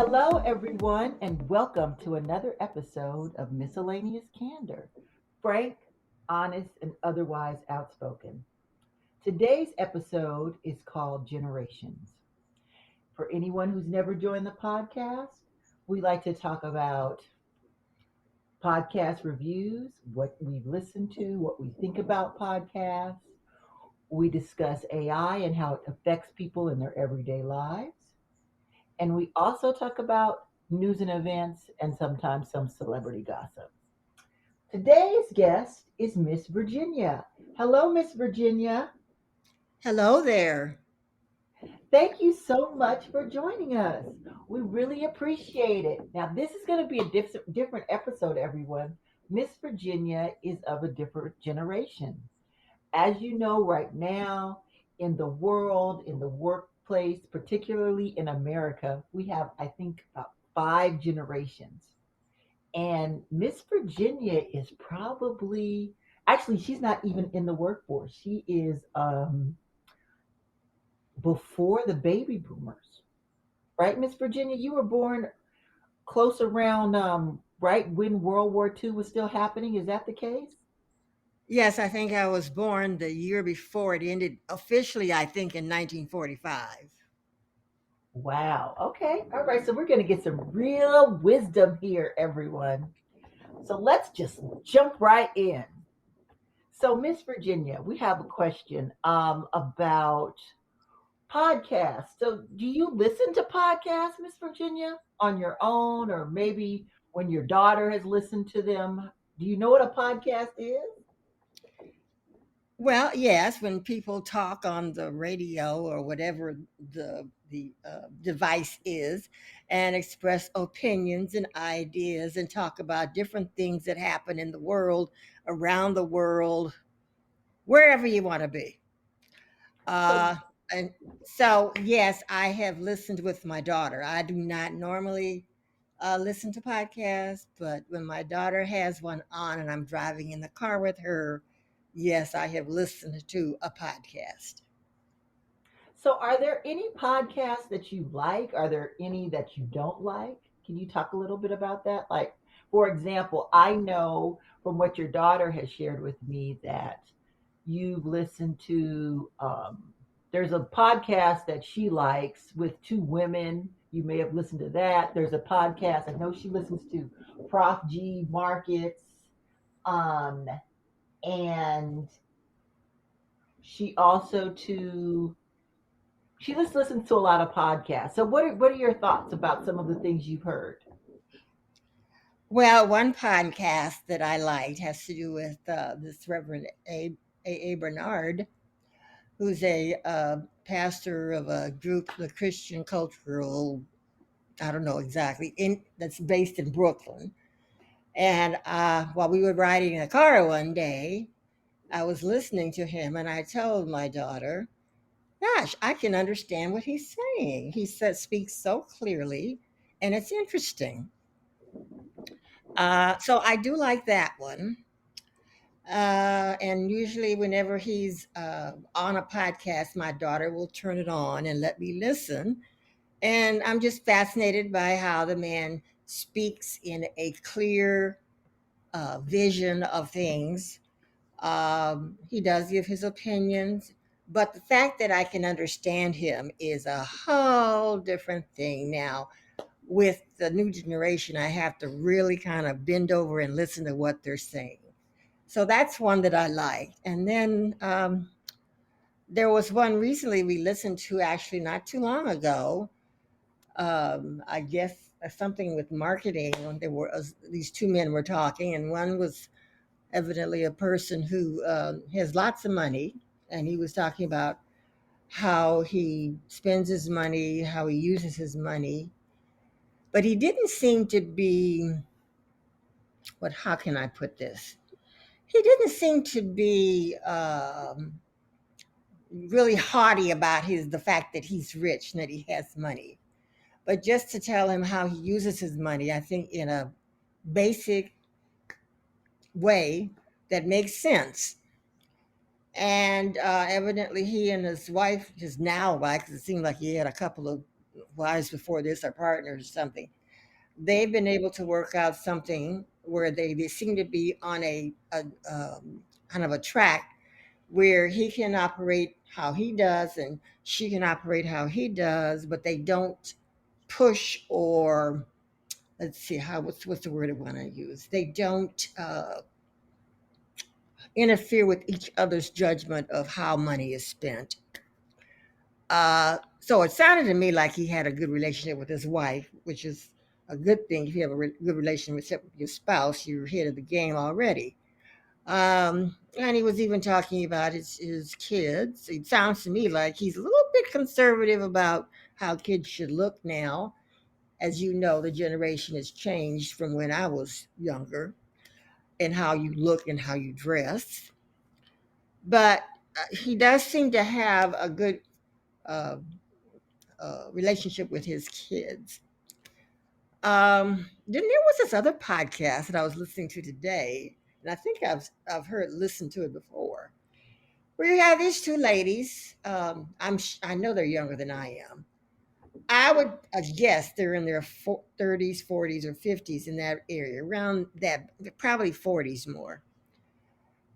Hello, everyone, and welcome to another episode of Miscellaneous Candor. Frank, honest, and otherwise outspoken. Today's episode is called Generations. For anyone who's never joined the podcast, we like to talk about podcast reviews, what we've listened to, what we think about podcasts. We discuss AI and how it affects people in their everyday lives. And we also talk about news and events and sometimes some celebrity gossip. Today's guest is Miss Virginia. Hello, Miss Virginia. Hello there. Thank you so much for joining us. We really appreciate it. Now, this is going to be a different episode, everyone. Miss Virginia is of a different generation. As you know, right now in the world, in the workplace, particularly in America, we have, I think, about five generations. And Miss Virginia is probably, actually, she's not even in the workforce. She is before the baby boomers, right, Miss Virginia? You were born close around, right when World War II was still happening. Is that the case? Yes, I think I was born the year before it ended officially, I think in 1945. Wow. Okay. All right. So we're going to get some real wisdom here, everyone. So let's just jump right in. So, Miss Virginia, we have a question about podcasts. So, do you listen to podcasts, Miss Virginia, on your own, or maybe when your daughter has listened to them? Do you know what a podcast is? Well, yes, when people talk on the radio or whatever the device is and express opinions and ideas and talk about different things that happen in the world, around the world, wherever you want to be. So, Uh, and so, yes, I have listened with my daughter. I do not normally listen to podcasts, but when my daughter has one on and I'm driving in the car with her, yes, I have listened to a podcast. so are there any podcasts that you like? Are there any that you don't like? Can you talk a little bit about that? Like, for example, I know from what your daughter has shared with me that you've listened to there's a podcast that she likes with two women. You may have listened to that. There's a podcast I know she listens to, Prof G Markets, um and she also to she just listens to a lot of podcasts. So what are your thoughts about some of the things you've heard? Well, one podcast that I liked has to do with this Reverend A. Bernard, who's a pastor of a group, the Christian Cultural, I don't know exactly, that's based in Brooklyn. And while we were riding in the car one day, I was listening to him and I told my daughter, gosh, I can understand what he's saying. He says, speaks so clearly and it's interesting. So I do like that one. And usually, whenever he's on a podcast, my daughter will turn it on and let me listen. And I'm just fascinated by how the man speaks in a clear vision of things. He does give his opinions, but the fact that I can understand him is a whole different thing. Now, with the new generation, I have to really kind of bend over and listen to what they're saying. So that's one that I liked. And then there was one recently we listened to actually not too long ago. I guess something with marketing. There were these two men were talking, and one was evidently a person who has lots of money, and he was talking about how he spends his money, how he uses his money, but he didn't seem to be what? How can I put this? He didn't seem to be really haughty about the fact that he's rich and that he has money, but just to tell him how he uses his money, I think in a basic way that makes sense. And evidently, he and his wife, his now wife, because it seemed like he had a couple of wives before this are partners or something. They've been able to work out something where they seem to be on a kind of a track where he can operate how he does and she can operate how he does, but they don't push or let's see how what's the word I want to use. They don't interfere with each other's judgment of how money is spent. So it sounded to me like he had a good relationship with his wife, which is a good thing. If you have a good relationship with your spouse, you're ahead of the game already. And he was even talking about his kids. It sounds to me like he's a little bit conservative about how kids should look now. As you know, the generation has changed from when I was younger and how you look and how you dress. But he does seem to have a good uh, relationship with his kids. Then there was this other podcast that I was listening to today, and I think I've heard listened to it before. Where you have these two ladies. I know they're younger than I am. I would guess they're in their 30s, 40s, or 50s in that area, around that, probably 40s more.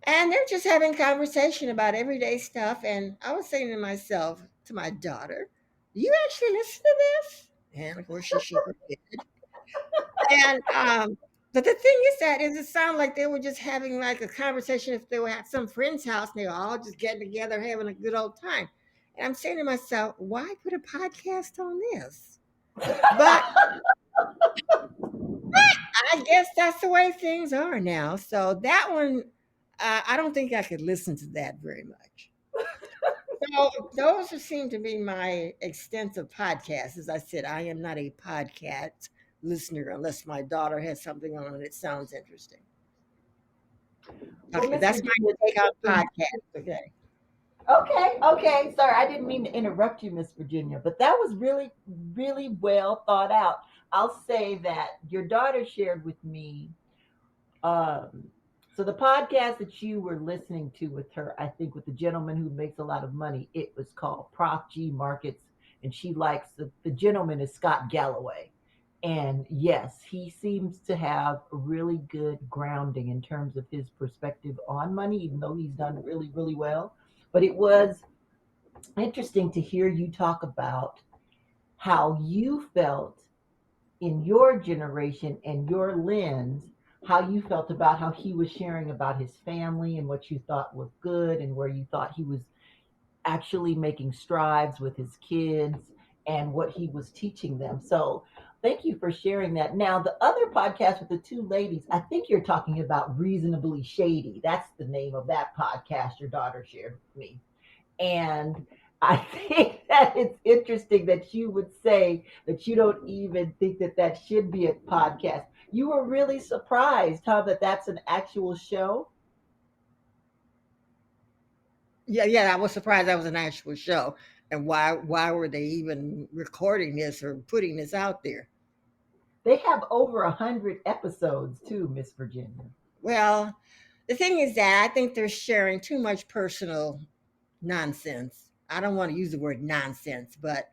And they're just having conversation about everyday stuff. And I was saying to myself, to my daughter, "Do you actually listen to this?" And of course, she shook her head. And but the thing is that it sounded like they were just having like a conversation if they were at some friend's house and they were all just getting together having a good old time. And I'm saying to myself, why put a podcast on this? But I guess that's the way things are now. So that one, I don't think I could listen to that very much. So those seem to be my extensive podcasts. As I said, I am not a podcast listener unless my daughter has something on that sounds interesting. Well, Okay, Miss that's my Virginia, take thank on you for podcast. Okay. Okay, okay. Sorry, I didn't mean to interrupt you, Miss Virginia, but that was really, really well thought out. I'll say that your daughter shared with me. Um, so the podcast that you were listening to with her, I think, with the gentleman who makes a lot of money, it was called Prof G Markets, and she likes the gentleman is Scott Galloway. And yes, he seems to have a really good grounding in terms of his perspective on money, even though he's done really, really well. But it was interesting to hear you talk about how you felt in your generation and your lens, how you felt about how he was sharing about his family and what you thought was good and where you thought he was actually making strides with his kids and what he was teaching them. So thank you for sharing that. Now, the other podcast with the two ladies, I think you're talking about Reasonably Shady. That's the name of that podcast your daughter shared with me. And I think that it's interesting that you would say that you don't even think that that should be a podcast. You were really surprised, huh, that that's an actual show? Yeah, yeah, I was surprised that was an actual show. And why were they even recording this or putting this out there? They have over 100 episodes too, Miss Virginia. Well, the thing is that I think they're sharing too much personal nonsense. I don't want to use the word nonsense, but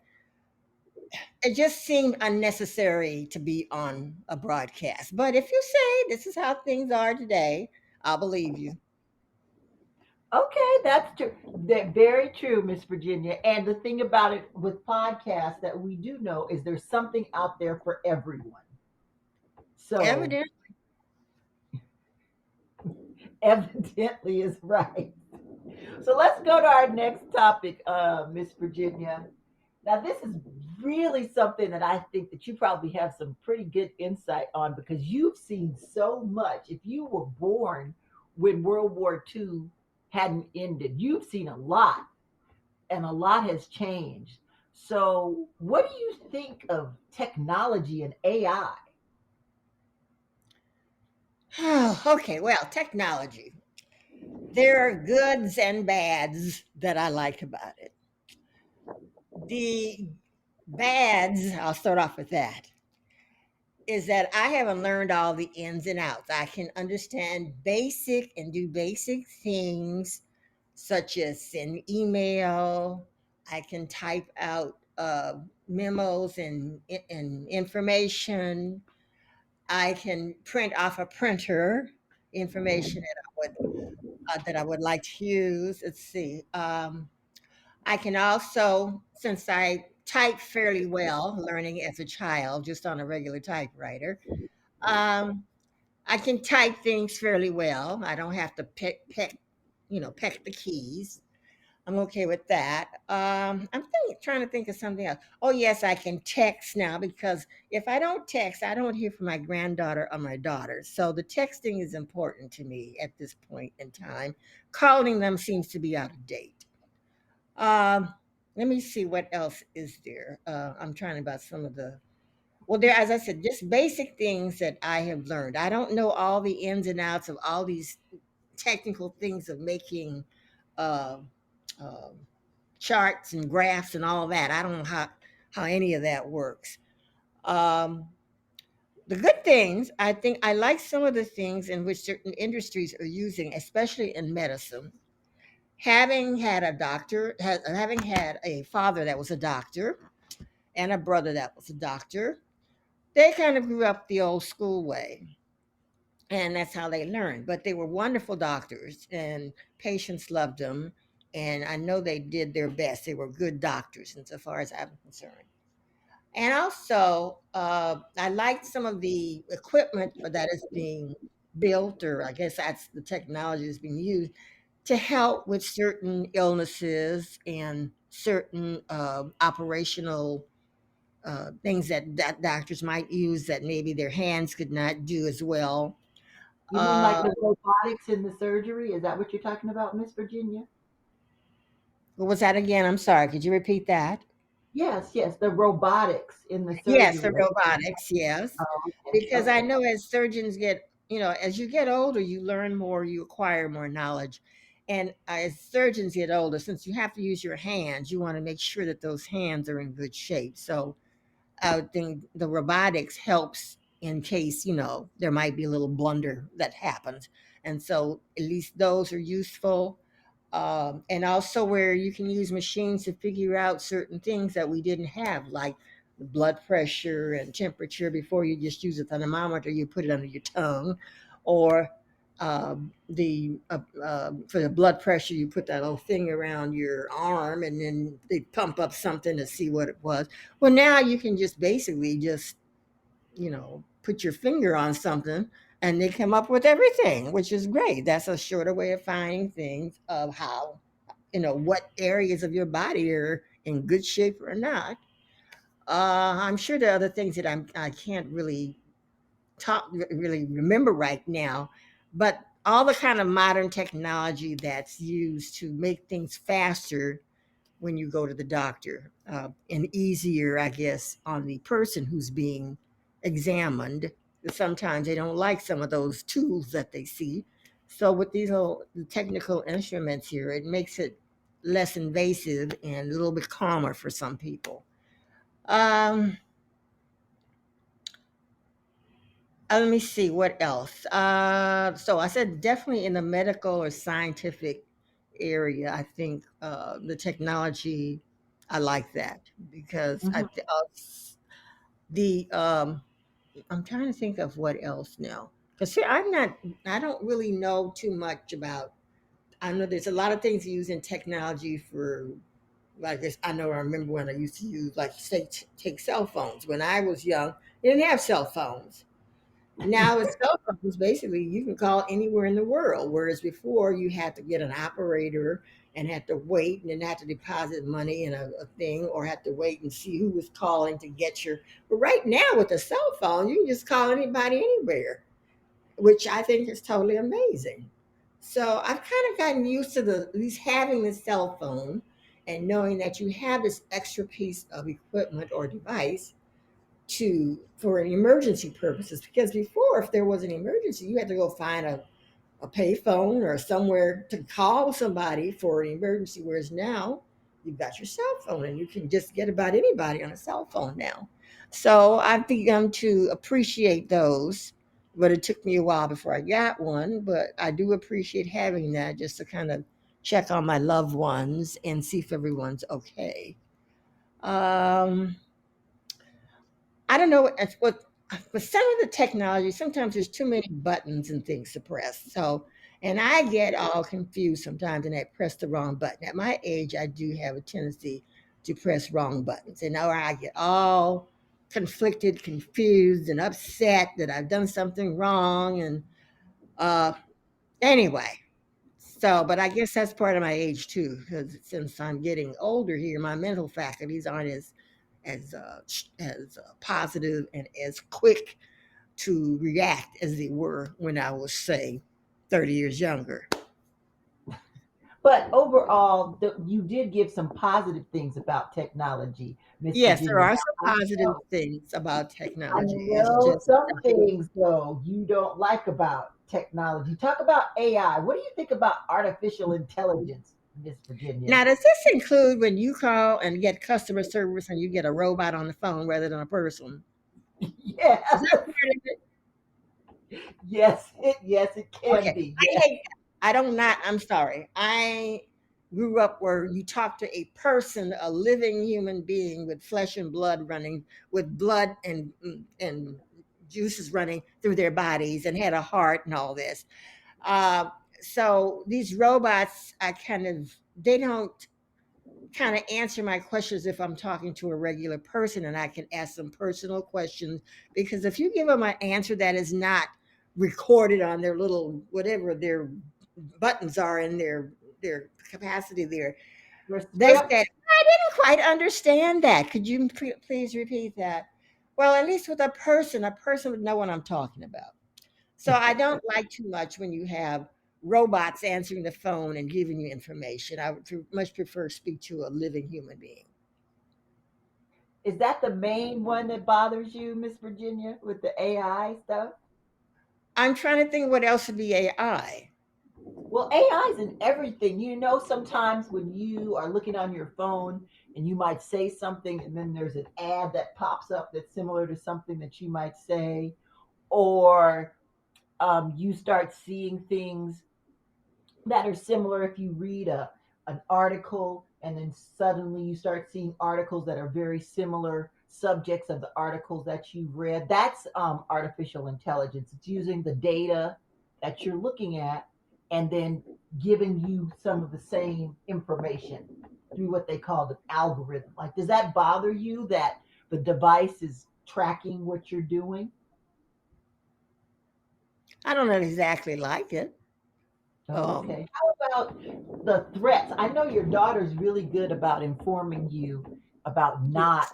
it just seemed unnecessary to be on a broadcast. But if you say this is how things are today, I'll believe you. Okay, that's true. Very true, Miss Virginia. And the thing about it with podcasts that we do know is there's something out there for everyone. So Evident. evidently is right. So let's go to our next topic, Miss Virginia. Now, this is really something that I think that you probably have some pretty good insight on because you've seen so much. If you were born when World War II hadn't ended, you've seen a lot, and a lot has changed. So, what do you think of technology and AI? Okay, well, technology. There are goods and bads that I like about it. The bads, I'll start off with that, is that I haven't learned all the ins and outs. I can understand basic and do basic things such as send email. I can type out memos and information. I can print off a printer information that I would like to use. Let's see. I can also, since I type fairly well, learning as a child, just on a regular typewriter, um, I can type things fairly well. I don't have to peck the keys. I'm okay with that. Trying to think of something else. Oh, yes, I can text now because if I don't text, I don't hear from my granddaughter or my daughter. So the texting is important to me at this point in time. Calling them seems to be out of date. Um, Let me see what else is there. I'm trying about some of the well, there, as I said, just basic things that I have learned. I don't know all the ins and outs of all these technical things of making uh, uh, charts and graphs and all that. I don't know how any of that works. Um, the good things, I think, I like some of the things in which certain industries are using, especially in medicine. Having had a father that was a doctor and a brother that was a doctor, they kind of grew up the old school way, and that's how they learned. But they were wonderful doctors, and patients loved them. And I know they did their best. They were good doctors, insofar as I'm concerned. And also, I liked some of the equipment that is being built, or I guess that's the technology that's being used to help with certain illnesses and certain operational things that doctors might use that maybe their hands could not do as well. You mean like Uh, the robotics in the surgery? Is that what you're talking about, Miss Virginia? what was that again? I'm sorry. Could you repeat that? Yes, yes, the robotics in the Yes, the surgery. robotics, yes. Oh, okay, Because I okay. know as surgeons get, as you get older, you learn more, you acquire more knowledge. And as surgeons get older, since you have to use your hands, you want to make sure that those hands are in good shape. So I would think the robotics helps in case, there might be a little blunder that happens. And so at least those are useful. And also where you can use machines to figure out certain things that we didn't have, like the blood pressure and temperature. Before, you just use a thermometer, you put it under your tongue, or the for the blood pressure, you put that little thing around your arm, and then they pump up something to see what it was. Well, now you can just basically just put your finger on something, and they come up with everything, which is great. That's a shorter way of finding things of how, what areas of your body are in good shape or not. I'm sure there are other things that I can't really remember right now, but all the kind of modern technology that's used to make things faster when you go to the doctor, and easier, I guess, on the person who's being examined. Sometimes they don't like some of those tools that they see. So with these little technical instruments here, it makes it less invasive and a little bit calmer for some people. Um, Let me see what else. So I said definitely in the medical or scientific area. I think the technology, I like that because Mhm. the I'm trying to think of what else now. Because see, I don't really know too much about. I know there's a lot of things used in technology for. Like this, I know I remember when I used to use, like, say, take cell phones. When I was young, they didn't have cell phones. Now with cell phones, basically you can call anywhere in the world, whereas before you had to get an operator and had to wait and then had to deposit money in a thing, or had to wait and see who was calling to get your. But right now with a cell phone, you can just call anybody anywhere, which I think is totally amazing. So I've kind of gotten used to at least having the cell phone and knowing that you have this extra piece of equipment or device to for an emergency purposes, because before, if there was an emergency, you had to go find a payphone or somewhere to call somebody for an emergency, whereas now you've got your cell phone and you can just get about anybody on a cell phone now. So I've begun to appreciate those, but it took me a while before I got one. But I do appreciate having that, just to kind of check on my loved ones and see if everyone's okay. um don't know what with some of the technology, sometimes there's too many buttons and things to press. So, and I get all confused sometimes and I press the wrong button. At my age, I do have a tendency to press wrong buttons. And now I get all conflicted, confused, and upset that I've done something wrong. And uh, anyway, so, but I guess that's part of my age too, because since I'm getting older here, my mental faculties aren't as positive and as quick to react as they were when I was, say, 30 years younger. But overall, you did give some positive things about technology, Miss Yes, there Virginia. are Now, some positive things about I technology. It's know just some things, though, you don't like about technology. Talk about AI. What do you think about artificial intelligence, Miss Virginia? now, does this include when you call and get customer service and you get a robot on the phone rather than a person? Is Yes, that part of it? yes, it can Okay. be. I Yes. hate that. I don't not I'm sorry. I grew up where you talk to a person, a living human being with flesh and blood running, with blood and juices running through their bodies and had a heart and all this. Uh, so these robots, I kind of they don't kind of answer my questions if I'm talking to a regular person and I can ask them personal questions. Because if you give them an answer that is not recorded on their little whatever their buttons are in their capacity there, Your they script. said, I didn't quite understand that. Could you please repeat that? Well, at least with a person would know what I'm talking about. So I don't like too much when you have robots answering the phone and giving you information. I would much prefer speak to a living human being. Is that the main one that bothers you, Miss Virginia, with the AI stuff? I'm trying to think what else would be AI. Well, AI is in everything. Sometimes when you are looking on your phone and you might say something, and then there's an ad that pops up that's similar to something that you might say, or you start seeing things that are similar if you read an article and then suddenly you start seeing articles that are very similar subjects of the articles that you've read. That's artificial intelligence. It's using the data that you're looking at and then giving you some of the same information through what they call the algorithm. Like, does that bother you that the device is tracking what you're doing? I don't exactly like it. Oh, Um, okay. How about the threats? I know your daughter's really good about informing you about not yes,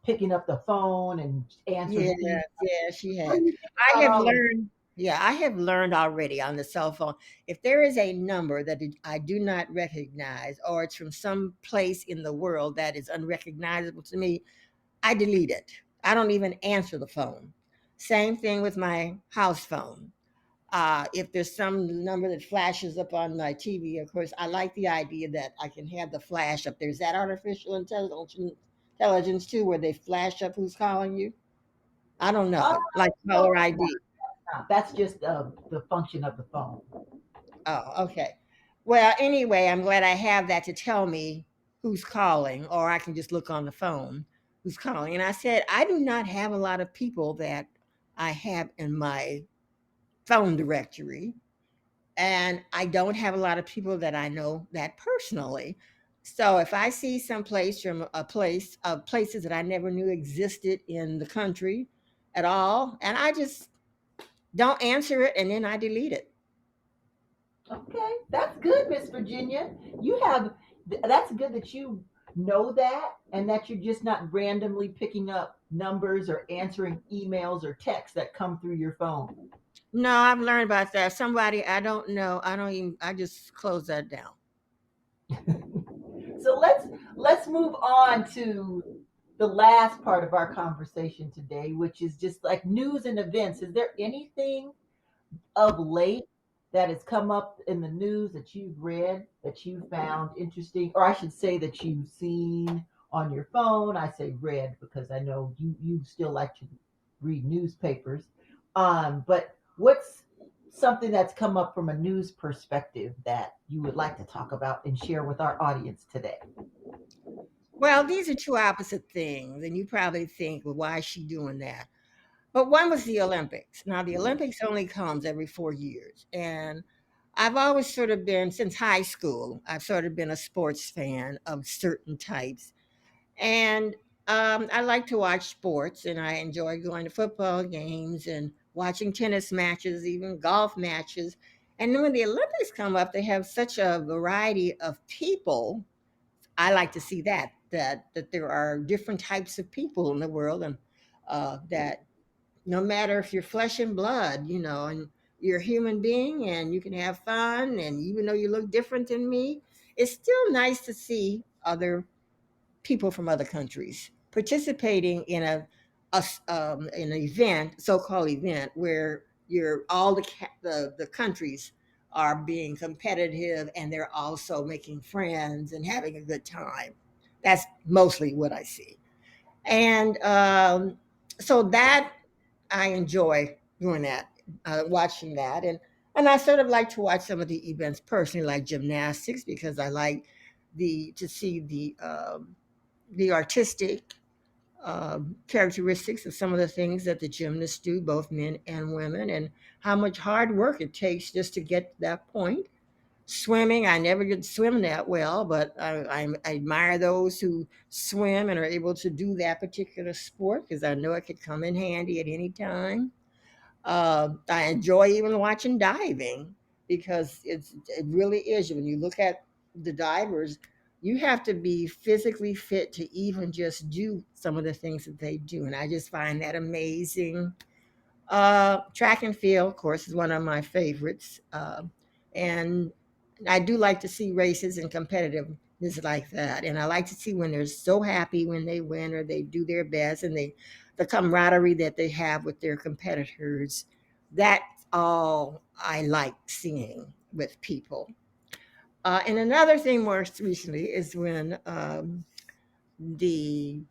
picking up the phone and yeah, answering emails. yeah, she What do has. you think I about have all of learned. Yeah, I have learned already on the cell phone. If there is a number that I do not recognize, or it's from some place in the world that is unrecognizable to me, I delete it. I don't even answer the phone. Same thing with my house phone. If there's some number that flashes up on my TV, of course, I like the idea that I can have the flash up. There's that artificial intelligence too, where they flash up who's calling you. I don't uh, know, like no, caller it's ID. not. That's just the function of the phone. Oh, okay. Well, anyway, I'm glad I have that to tell me who's calling, or I can just look on the phone who's calling. And I said, I do not have a lot of people that I have in my phone directory, and I don't have a lot of people that I know that personally. So if I see some place from a place of places that I never knew existed in the country at all, and I just don't answer it, and then I delete it. Okay, that's good, Miss Virginia. That's good that you know that and that you're just not randomly picking up numbers or answering emails or texts that come through your phone. No, I've learned about that. Somebody I don't know, I don't even. I just close that down. So let's move on to the last part of our conversation today, which is just like news and events. Is there anything of late that has come up in the news that you've read that you found interesting, or I should say that you've seen on your phone? I say read because I know you still like to read newspapers. But what's something that's come up from a news perspective that you would like to talk about and share with our audience today? Well, these are two opposite things, and you probably think, well, why is she doing that? But one was the Olympics. Now, the Olympics only comes every 4 years, and I've always sort of been, since high school, I've sort of been a sports fan of certain types. And I like to watch sports, and I enjoy going to football games and watching tennis matches, even golf matches. And then when the Olympics come up, they have such a variety of people. I like to see that there are different types of people in the world, and that no matter if you're flesh and blood, and you're a human being, and you can have fun, and even though you look different than me, it's still nice to see other people from other countries participating in an event, so-called event, where you're all the countries are being competitive, and they're also making friends and having a good time. That's mostly what I see, and so that I enjoy doing that, watching that, and I sort of like to watch some of the events personally, like gymnastics, because I like to see the artistic characteristics of some of the things that the gymnasts do, both men and women, and how much hard work it takes just to get to that point. Swimming, I never did swim that well, but I admire those who swim and are able to do that particular sport, because I know it could come in handy at any time. I enjoy even watching diving, because it really is. When you look at the divers, you have to be physically fit to even just do some of the things that they do, and I just find that amazing. Track and field, of course, is one of my favorites, and I do like to see races and competitiveness like that, and I like to see when they're so happy when they win or they do their best, and the camaraderie that they have with their competitors. That's all I like seeing with people. And another thing more recently is when the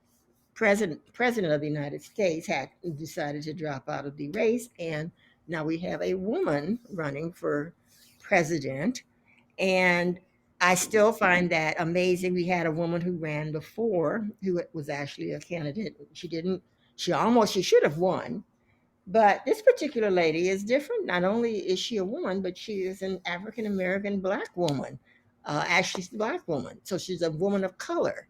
president of the United States had decided to drop out of the race, and now we have a woman running for president. And I still find that amazing. We had a woman who ran before, who was actually a candidate. She didn't. She should have won. But this particular lady is different. Not only is she a woman, but she is an African American black woman. Actually, she's a black woman, so she's a woman of color.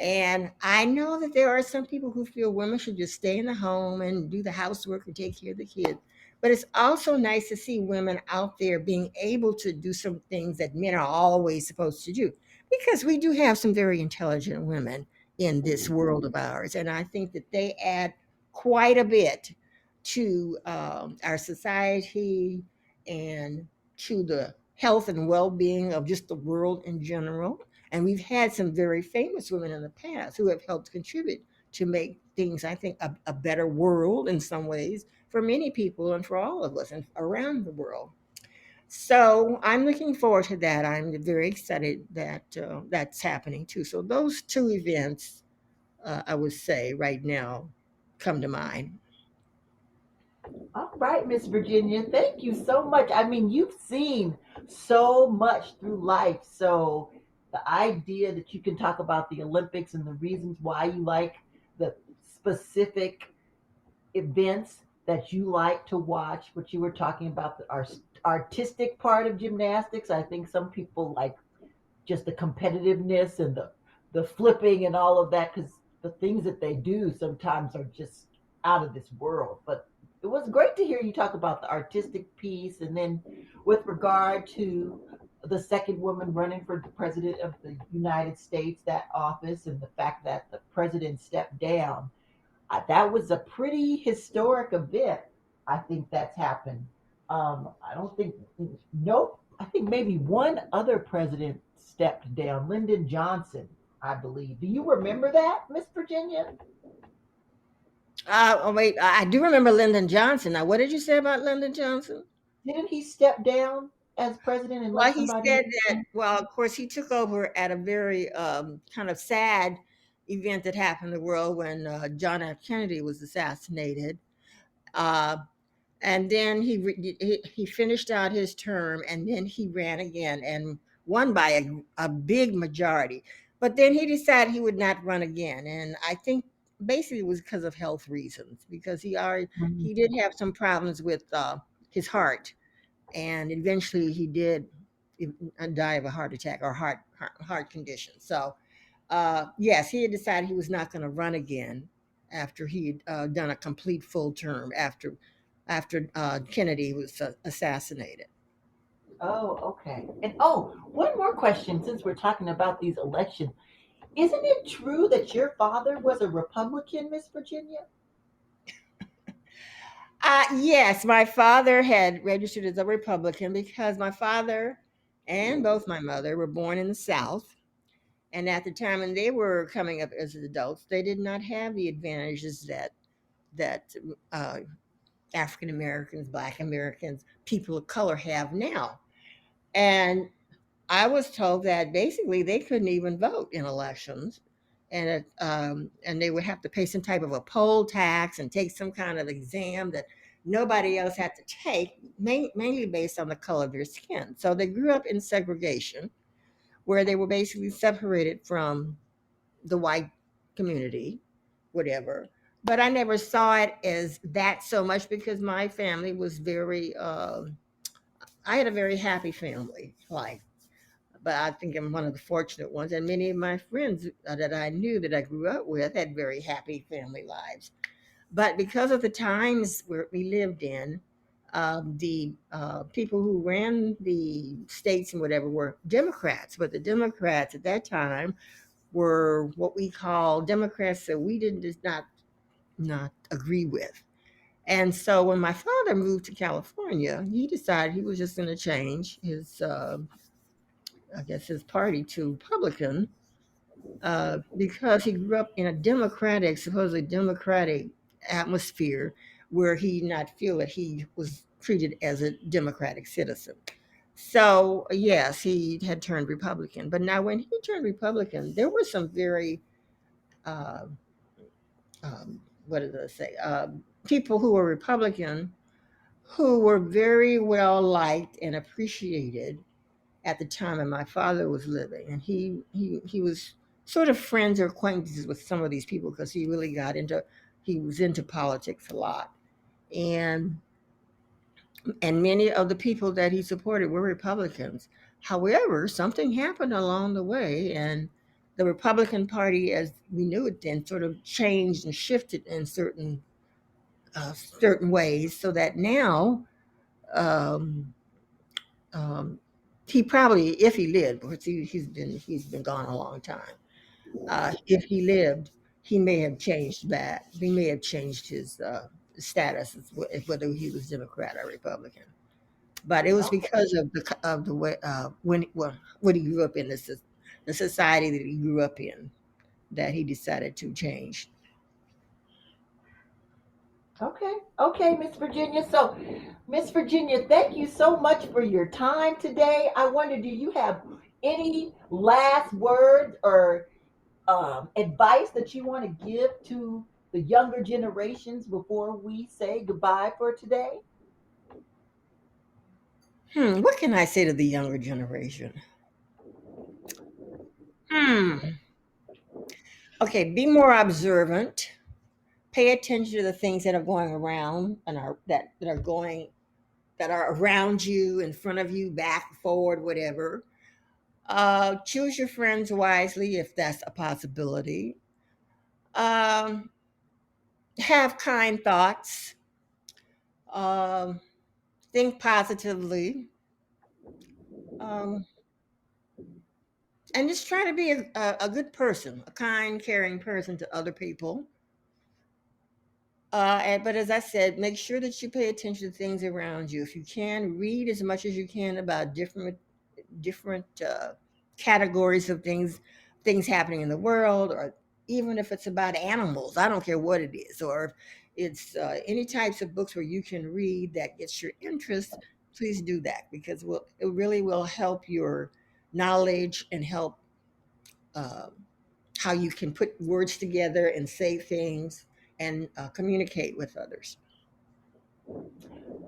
And I know that there are some people who feel women should just stay in the home and do the housework and take care of the kids. But it's also nice to see women out there being able to do some things that men are always supposed to do. Because we do have some very intelligent women in this world of ours. And I think that they add quite a bit to our society and to the health and well being of just the world in general. And we've had some very famous women in the past who have helped contribute to make things, I think, a better world in some ways for many people and for all of us and around the world. So I'm looking forward to that. I'm very excited that that's happening too. So those two events, I would say right now, come to mind. All right, Miss Virginia, thank you so much. I mean, you've seen so much through life. So the idea that you can talk about the Olympics and the reasons why you like the specific events that you like to watch, what you were talking about, the artistic part of gymnastics. I think some people like just the competitiveness and the flipping and all of that, because the things that they do sometimes are just out of this world. But it was great to hear you talk about the artistic piece, and then with regard to the second woman running for the president of the United States, that office, and the fact that the president stepped down. That was a pretty historic event. I think that's happened. I don't think, nope. I think maybe one other president stepped down, Lyndon Johnson, I believe. Do you remember that, Miss Virginia? Oh, wait, I do remember Lyndon Johnson. Now, what did you say about Lyndon Johnson? Didn't he step down as president and Well, let he somebody said that, in? well, of course, he took over at a very kind of sad event that happened in the world when John F. Kennedy was assassinated. Uh, and then he finished out his term, and then he ran again and won by a big majority. But then he decided he would not run again, and I think basically it was because of health reasons, because Mhm. he did have some problems with his heart, and eventually he did die of a heart attack or heart condition. So yes, he had decided he was not going to run again after he had done a complete full term after Kennedy was assassinated. Oh, okay. And oh, one more question since we're talking about these elections. Isn't it true that your father was a Republican, Miss Virginia? Yes, my father had registered as a Republican because my father and both my mother were born in the South. And at the time when they were coming up as adults, they did not have the advantages that uh, African Americans, Black Americans, people of color have now. And I was told that basically they couldn't even vote in elections, and they would have to pay some type of a poll tax and take some kind of exam that nobody else had to take, mainly based on the color of their skin. So they grew up in segregation, where they were basically separated from the white community, whatever. But I never saw it as that so much because my family was very. I had a very happy family life, but I think I'm one of the fortunate ones. And many of my friends that I knew that I grew up with had very happy family lives. But because of the times where we lived in, the people who ran the states and whatever were Democrats. But the Democrats at that time were what we call Democrats that we didn't just not agree with. And so when my father moved to California, he decided he was just going to change his, I guess, his party to Republican because he grew up in a democratic, supposedly democratic atmosphere where he did not feel that he was treated as a democratic citizen. So yes, he had turned Republican. But now, when he turned Republican, there were some very uh, what did I say? People who were Republican who were very well liked and appreciated at the time when my father was living, and he was sort of friends or acquaintances with some of these people because he was into politics a lot, and many of the people that he supported were Republicans. However, something happened along the way, and the Republican Party, as we knew it then, sort of changed and shifted in certain ways, so that now um, um, he probably, if he lived, because he's been gone a long time. If he lived, he may have changed that. He may have changed his status, whether he was Democrat or Republican. But it was Okay. because of the way when he grew up in the society that he grew up in that he decided to change. Okay. Okay, Miss Virginia. So, Miss Virginia, thank you so much for your time today. I wonder, do you have any last words or advice that you want to give to the younger generations before we say goodbye for today? What can I say to the younger generation? Hmm. Okay, be more observant. Pay attention to the things that are going around and that are around you, in front of you, back, forward, whatever. Choose your friends wisely if that's a possibility. Um, have kind thoughts. Um, think positively. Um, and just try to be a good person, a kind, caring person to other people. But as I said, make sure that you pay attention to things around you. If you can, read as much as you can about different categories of things happening in the world, or even if it's about animals. I don't care what it is, or if it's any types of books where you can read that gets your interest. Please do that because it really will help your knowledge and help uh, how you can put words together and say things and communicate with others.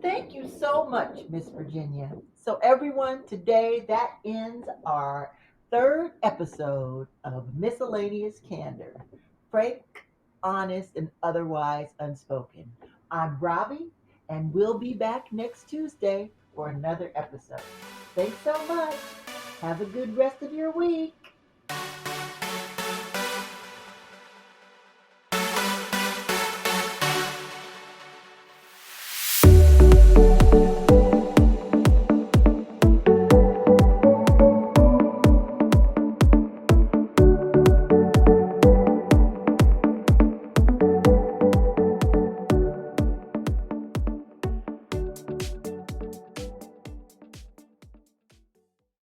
Thank you so much, Miss Virginia. So, everyone, today that ends our third episode of Miscellaneous Candor, frank, honest, and otherwise unspoken. I'm Robbie, and we'll be back next Tuesday for another episode. Thanks so much. Have a good rest of your week.